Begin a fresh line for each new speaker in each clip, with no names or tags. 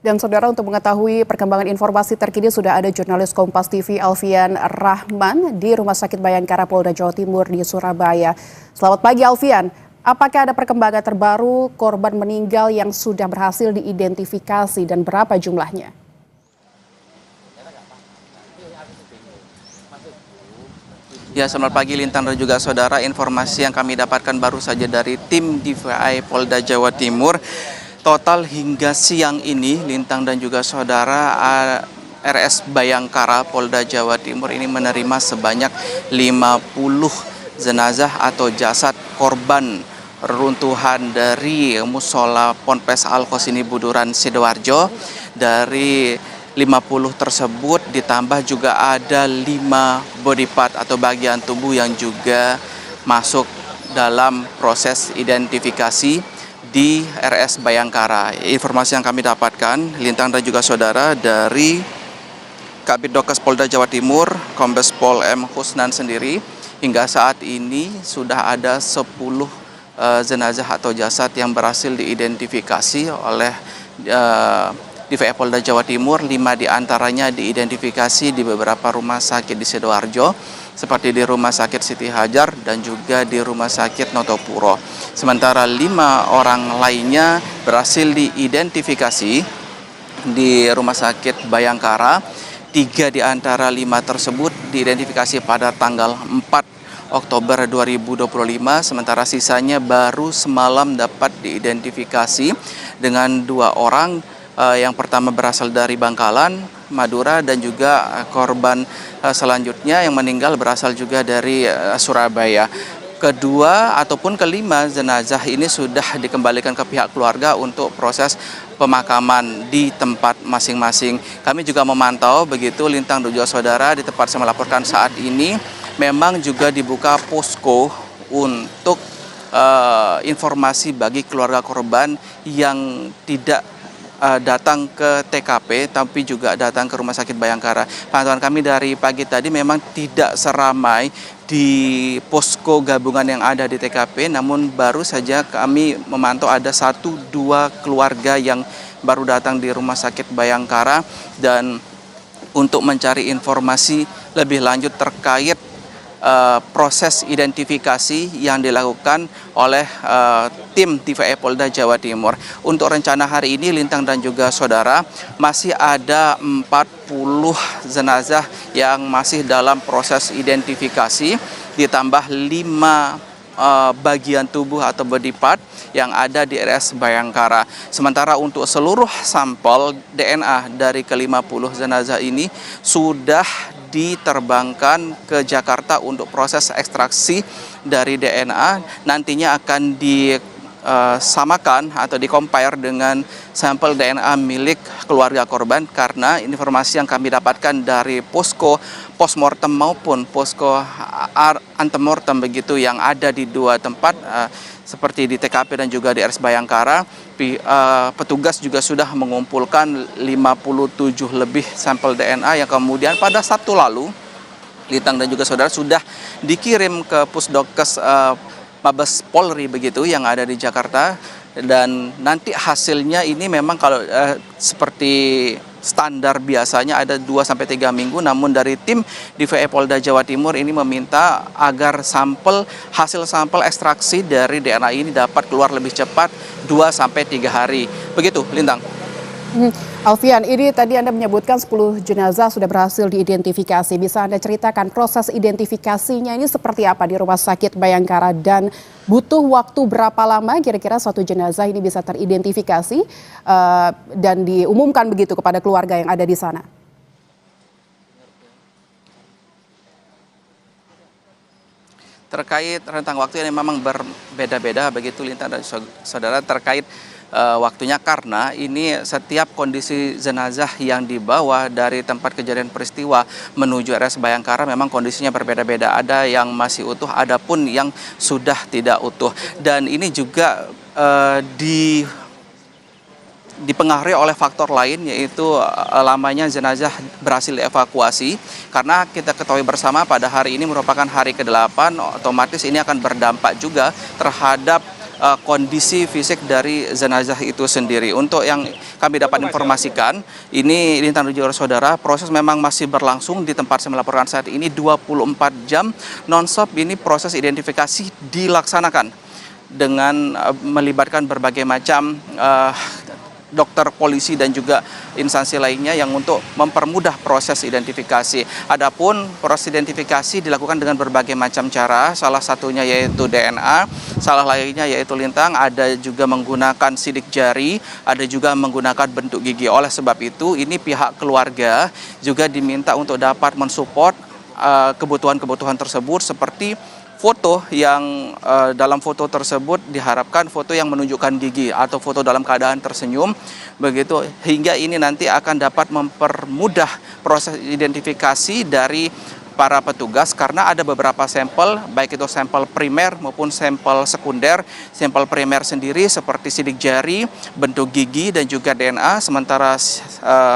Dan saudara, untuk mengetahui perkembangan informasi terkini sudah ada jurnalis Kompas TV Alfian Rahman di Rumah Sakit Bayangkara Polda Jawa Timur di Surabaya. Selamat pagi Alfian, apakah ada perkembangan terbaru korban meninggal yang sudah berhasil diidentifikasi dan berapa jumlahnya?
Ya, selamat pagi Lintang dan juga saudara. Informasi yang kami dapatkan baru saja dari tim DVI Polda Jawa Timur. Total hingga siang ini, Lintang dan juga saudara, RS Bayangkara Polda Jawa Timur ini menerima sebanyak 50 jenazah atau jasad korban reruntuhan dari Musola Ponpes Al-Qasimi Buduran Sidoarjo. Dari 50 tersebut ditambah juga ada 5 body part atau bagian tubuh yang juga masuk dalam proses identifikasi di RS Bayangkara. Informasi yang kami dapatkan, Lintang dan juga saudara, dari Kabid Dokes Polda Jawa Timur, Kombes Pol M. Husnan sendiri, hingga saat ini sudah ada 10 jenazah atau jasad yang berhasil diidentifikasi oleh DVI Polda Jawa Timur. 5 diantaranya diidentifikasi di beberapa rumah sakit di Sidoarjo, seperti di Rumah Sakit Siti Hajar dan juga di Rumah Sakit Notopuro. Sementara 5 orang lainnya berhasil diidentifikasi di Rumah Sakit Bayangkara. 3 di antara 5 tersebut diidentifikasi pada tanggal 4 Oktober 2025, sementara sisanya baru semalam dapat diidentifikasi dengan 2 orang. Yang pertama berasal dari Bangkalan, Madura, dan juga korban selanjutnya yang meninggal berasal juga dari Surabaya. Kedua ataupun kelima jenazah ini sudah dikembalikan ke pihak keluarga untuk proses pemakaman di tempat masing-masing. Kami juga memantau begitu Lintang dan juga saudara, di tempat saya melaporkan saat ini memang juga dibuka posko untuk informasi bagi keluarga korban yang tidak datang ke TKP tapi juga datang ke Rumah Sakit Bayangkara. Pantauan kami dari pagi tadi memang tidak seramai di posko gabungan yang ada di TKP, namun baru saja kami memantau ada 1-2 keluarga yang baru datang di Rumah Sakit Bayangkara dan untuk mencari informasi lebih lanjut terkait proses identifikasi yang dilakukan oleh tim DVI Polda Jawa Timur. Untuk rencana hari ini, Lintang dan juga saudara, masih ada 40 jenazah yang masih dalam proses identifikasi, ditambah 5 bagian tubuh atau body part yang ada di RS Bayangkara. Sementara untuk seluruh sampel DNA dari ke-50 jenazah ini sudah diterbangkan ke Jakarta untuk proses ekstraksi dari DNA. Nantinya akan disamakan atau dikompare dengan sampel DNA milik keluarga korban, karena informasi yang kami dapatkan dari posko postmortem maupun posko antemortem begitu yang ada di 2 tempat seperti di TKP dan juga di RS Bayangkara, petugas juga sudah mengumpulkan 57 lebih sampel DNA yang kemudian pada Sabtu lalu Lintang dan juga saudara sudah dikirim ke Pusdokes Mabes Polri begitu yang ada di Jakarta. Dan nanti hasilnya ini memang kalau seperti standar biasanya ada 2-3 minggu, namun dari tim DVI Polda Jawa Timur ini meminta agar hasil sampel ekstraksi dari DNA ini dapat keluar lebih cepat, 2-3 hari. Begitu, Lintang.
Alfian, ini tadi Anda menyebutkan 10 jenazah sudah berhasil diidentifikasi. Bisa Anda ceritakan proses identifikasinya ini seperti apa di Rumah Sakit Bayangkara dan butuh waktu berapa lama kira-kira suatu jenazah ini bisa teridentifikasi dan diumumkan begitu kepada keluarga yang ada di sana?
Terkait rentang waktu yang memang berbeda-beda begitu Lintang dan saudara terkait waktunya, karena ini setiap kondisi jenazah yang dibawa dari tempat kejadian peristiwa menuju RS Bayangkara memang kondisinya berbeda-beda. Ada yang masih utuh, ada pun yang sudah tidak utuh. Dan ini juga dipengaruhi oleh faktor lain, yaitu lamanya jenazah berhasil dievakuasi. Karena kita ketahui bersama pada hari ini merupakan hari ke-8, otomatis ini akan berdampak juga terhadap kondisi fisik dari jenazah itu sendiri. Untuk yang kami dapat informasikan, ini Lintang dan juga saudara, proses memang masih berlangsung di tempat saya melaporkan saat ini 24 jam non-stop. Ini proses identifikasi dilaksanakan dengan melibatkan berbagai macam dokter, polisi, dan juga instansi lainnya yang untuk mempermudah proses identifikasi. Adapun proses identifikasi dilakukan dengan berbagai macam cara, salah satunya yaitu DNA, salah lainnya yaitu Lintang, ada juga menggunakan sidik jari, ada juga menggunakan bentuk gigi. Oleh sebab itu, ini pihak keluarga juga diminta untuk dapat mensupport kebutuhan-kebutuhan tersebut, seperti foto yang dalam foto tersebut diharapkan foto yang menunjukkan gigi atau foto dalam keadaan tersenyum, begitu, hingga ini nanti akan dapat mempermudah proses identifikasi dari para petugas, karena ada beberapa sampel, baik itu sampel primer maupun sampel sekunder. Sampel primer sendiri seperti sidik jari, bentuk gigi, dan juga DNA, sementara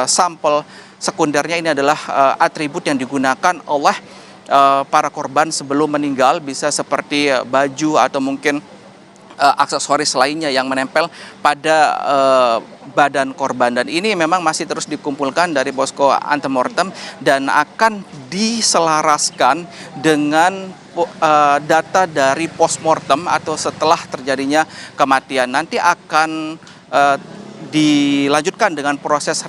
sampel sekundernya ini adalah atribut yang digunakan oleh para korban sebelum meninggal, bisa seperti baju atau mungkin aksesoris lainnya yang menempel pada badan korban. Dan ini memang masih terus dikumpulkan dari posko antemortem dan akan diselaraskan dengan data dari postmortem atau setelah terjadinya kematian. Nanti akan dilanjutkan dengan proses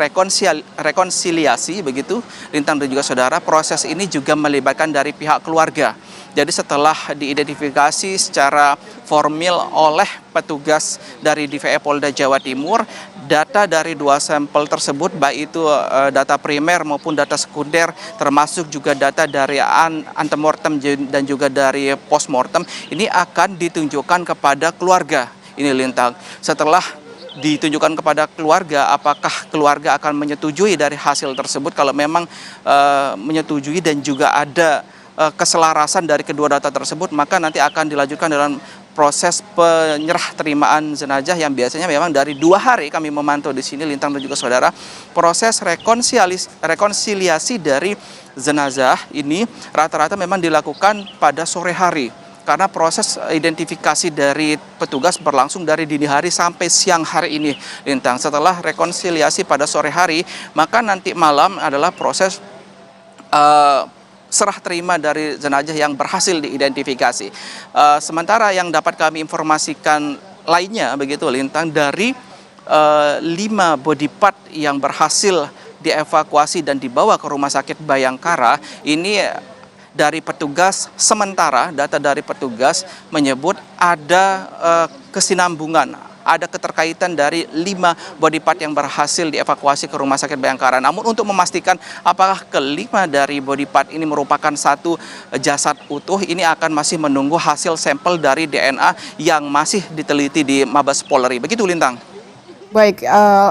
rekonsiliasi, begitu Lintang dan juga saudara. Proses ini juga melibatkan dari pihak keluarga. Jadi setelah diidentifikasi secara formil oleh petugas dari DVI Polda Jawa Timur, data dari dua sampel tersebut, baik itu data primer maupun data sekunder, termasuk juga data dari antemortem dan juga dari postmortem, ini akan ditunjukkan kepada keluarga. Ini Lintang. Setelah ditunjukkan kepada keluarga, apakah keluarga akan menyetujui dari hasil tersebut. Kalau memang menyetujui dan juga ada keselarasan dari kedua data tersebut, maka nanti akan dilanjutkan dalam proses penyerah terimaan jenazah yang biasanya memang dari 2 hari kami memantau di sini Lintang dan juga saudara. Proses rekonsiliasi dari jenazah ini rata-rata memang dilakukan pada sore hari, karena proses identifikasi dari petugas berlangsung dari dini hari sampai siang hari ini, Lintang. Setelah rekonsiliasi pada sore hari, maka nanti malam adalah proses serah terima dari jenazah yang berhasil diidentifikasi. Sementara yang dapat kami informasikan lainnya, begitu Lintang, dari 5 body part yang berhasil dievakuasi dan dibawa ke Rumah Sakit Bayangkara, ini dari petugas sementara, data dari petugas menyebut ada kesinambungan, ada keterkaitan dari 5 body part yang berhasil dievakuasi ke Rumah Sakit Bayangkara. Namun untuk memastikan apakah kelima dari body part ini merupakan satu jasad utuh, ini akan masih menunggu hasil sampel dari DNA yang masih diteliti di Mabes Polri. Begitu Lintang.
Baik,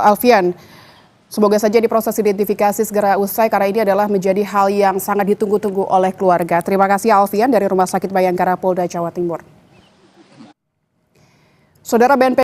Alfian. Semoga saja di proses identifikasi segera usai, karena ini adalah menjadi hal yang sangat ditunggu-tunggu oleh keluarga. Terima kasih Alfian dari Rumah Sakit Bayangkara Polda Jawa Timur. Saudara BNP